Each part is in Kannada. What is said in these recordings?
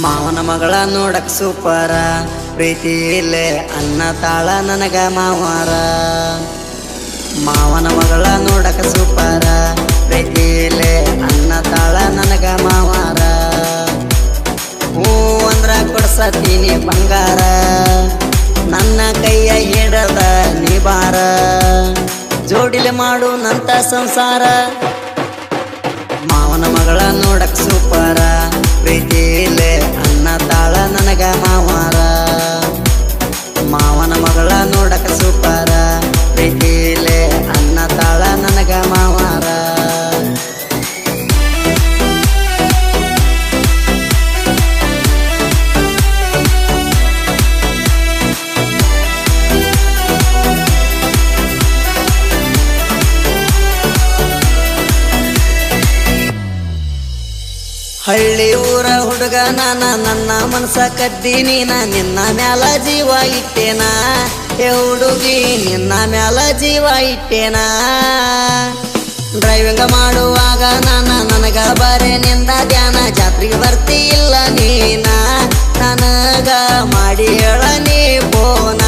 ಮಾವನ ಮಗಳ ನೋಡಕ್ ಸೂಪರ ಪ್ರೀತಿ ಇಲ್ಲೇ ಅನ್ನ ತಾಳ ನನಗ ಮಾವಾರ. ಮಾವನ ಮಗಳ ನೋಡಕ ಸೂಪರ ಪ್ರೀತಿ ಇಲ್ಲೇ ಅನ್ನ ತಾಳ ನನಗ ಮಾವಾರ. ಹೂ ಅಂದ್ರ ಕೊಡ್ಸತೀನಿ ಬಂಗಾರ, ನನ್ನ ಕೈಯ ಹಿಡದ ನೀ ಬಾರ. ಜೋಡಿಲೆ ಮಾಡು ನಂತ ಸಂಸಾರ. ಮಾವನ ಮಗಳ ನೋಡಕ್ ಸೂಪರ ಪ್ರೀತಿ ಇಲ್ಲೇ ಅನ್ನ ತಾಳ ನನಗ ಮಾವಾರ. ಮಾವನ ಮಗಳ ನೋಡಕ ಸೂಪರ ಪ್ರೀತಿ ಇಲ್ಲೇ ಅನ್ನ ತಾಳ ನನಗ ಮಾವಾರ. ಹಳ್ಳಿ ಊರ ಹುಡುಗ ನಾನ, ನನ್ನ ಮನಸ ಕದ್ದಿ ನೀನ, ನಿನ್ನ ಮ್ಯಾಲ ಜೀವ ಇಟ್ಟೇನ. ಏ ಹುಡುಗಿ ನಿನ್ನ ಮ್ಯಾಲ ಜೀವ ಇಟ್ಟೇನ. ಡ್ರೈವಿಂಗ್ ಮಾಡುವಾಗ ನನಗ ಬರೇ ನಿಂದ ಧ್ಯಾನ. ಜಾತ್ರೆಗೆ ಬರ್ತಿ ಇಲ್ಲ ನೀನ, ನನಗ ಮಾಡಿ ಹೇಳ ನೀ ಫೋನ.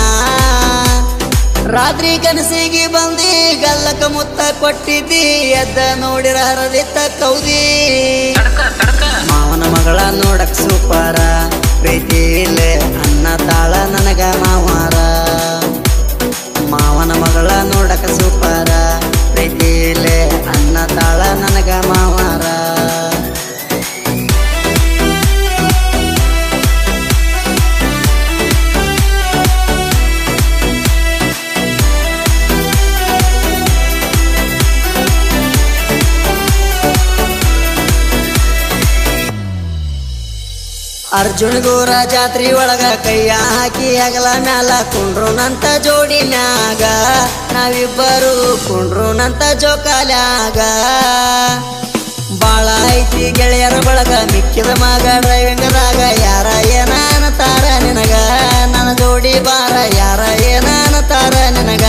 ರಾತ್ರಿ ಕನಸಿಗೆ ಬಂದಿ ಗಲ್ಲಕ ಮುತ್ತ ಕೊಟ್ಟಿದ್ದಿ, ಎದ್ದ ನೋಡಿರ ಹರದಿತ್ತ ಕೌದಿ. ಮಾವನ ಮಗಳ ನೋಡಕ್ ಸೂಪರ ಪ್ರೀತಿ ಇಲ್ಲೇ ಅನ್ನ ತಾಳ ನನಗ ಮಾವಾರ. ಮಾವನ ಮಗಳ ನೋಡಕ ಸೂಪರ ಪ್ರೀತಿ ಇಲ್ಲೇ ಅನ್ನ ತಾಳ ನನಗ ಮಾವಾರ. ಅರ್ಜುನಗೂರ ಜಾತ್ರಿ ಒಳಗ ಕೈಯ ಹಾಕಿ ಹಗಲ ಮ್ಯಾಲ ಕುಂಡ್ರುನಂತ ಜೋಡಿನ್ಯಾಗ, ನಾವಿಬ್ಬರು ಕುಂಡ್ರುನಂತ ಜೋಕಾಲ್ಯಾಗ. ಬಾಳ ಐತಿ ಗೆಳೆಯರ ಬಳಗ ಮಿಕ್ಕಿದ ಮಗ ಡ್ರೈವಿಂಗದಾಗ. ಯಾರ ಏನ ಅನ್ನತಾರ ನಿನಗ, ನನ್ನ ಜೋಡಿ ಬಾರ ಯಾರ ಏನ ಅನ್ನತಾರ ನಿನಗ.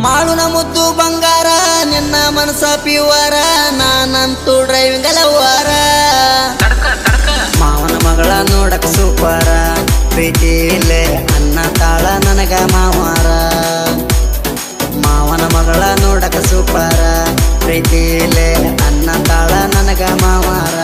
ಮಾಳುನ ಮುದ್ದು ಬಂಗಾರ, ನಿನ್ನ ಮನಸ ಪಿವರ, ನಾನಂತೂ ಡ್ರೈವಿಂಗ್ ಲವ್ವರ. ಮಾವನ ಮಗಳ ನೋಡಕ್ ಸೂಪರ ಪ್ರೀತಿ ಇಲ್ಲೇ ಅನ್ನ ತಾಳ ನನಗ ಮಾವಾರ. ಮಾವನ ಮಗಳ ನೋಡಕ ಸೂಪರ ಪ್ರೀತಿ ಇಲ್ಲೇ ಅನ್ನ ತಾಳ ನನಗ ಮಾವಾರ.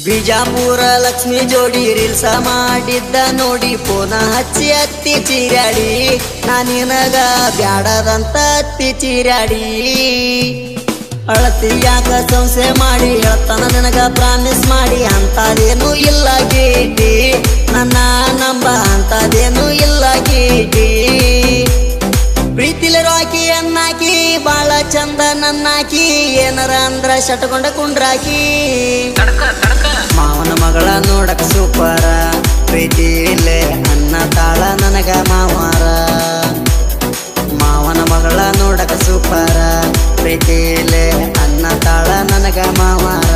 ಬಿಜಾಪುರ ಲಕ್ಷ್ಮಿ ಜೋಡಿ ರೀಲ್ಸ ಮಾಡಿದ್ದ ನೋಡಿ, ಫೋನ ಹಚ್ಚಿ ಹತ್ತಿ ಚೀರಾಡಿ. ನಾನಿನಗ ಬ್ಯಾಡದಂತ ಹತ್ತಿ ಚೀರಾಡಿ. ಅಳತಿ ಯಾಕ ಸಂಸೆ ಮಾಡಿ ಹೇಳ್ತಾನ ನಿನಗ ಪ್ರಾಮಿಸ್ ಮಾಡಿ. ಅಂತದೇನು ಇಲ್ಲ ಗೀಟಿ, ನನ್ನ ನಂಬ ಅಂತದೇನು ಇಲ್ಲ ಗೀಟಿ. ಪ್ರೀತಿಲಿ ರಾಕಿ ಅನ್ನಾಕಿ ಬಾಳ ಚಂದ ನನ್ನಾಕಿ, ಏನರ ಅಂದ್ರ ಶಟ್ಕೊಂಡ ಕುಂಡ್ರಾಕಿ. ಮಾವನ ಮಗಳ ನೋಡಕ್ ಸೂಪರ ಪ್ರೀತಿ ಇಲ್ಲೇ ಅನ್ನ ತಾಳ ನನಗ ಮಾವಾರ. ಮಾವನ ಮಗಳ ನೋಡಕ್ ಸೂಪರ ಪ್ರೀತಿ ಇಲ್ಲೇ ಅನ್ನ ತಾಳ ನನಗ ಮಾವಾರ.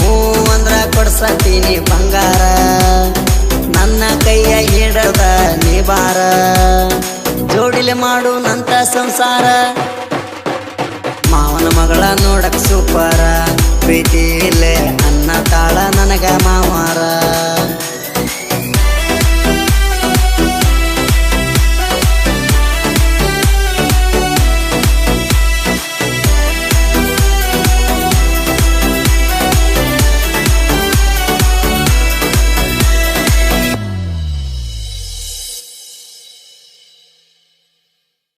ಹೂ ಅಂದ್ರ ಕೊಡ್ಸತೀನಿ ಬಂಗಾರ, ನನ್ನ ಕೈಯ ಹಿಡದ ನೀ ಬಾರ. ಜೋಡಿಲೆ ಮಾಡು ನಂತ ಸಂಸಾರ. ಮಾವನ ಮಗಳ ನೋಡಕ್ ಸೂಪರ ಪ್ರೀತಿ ಇಲ್ಲೇ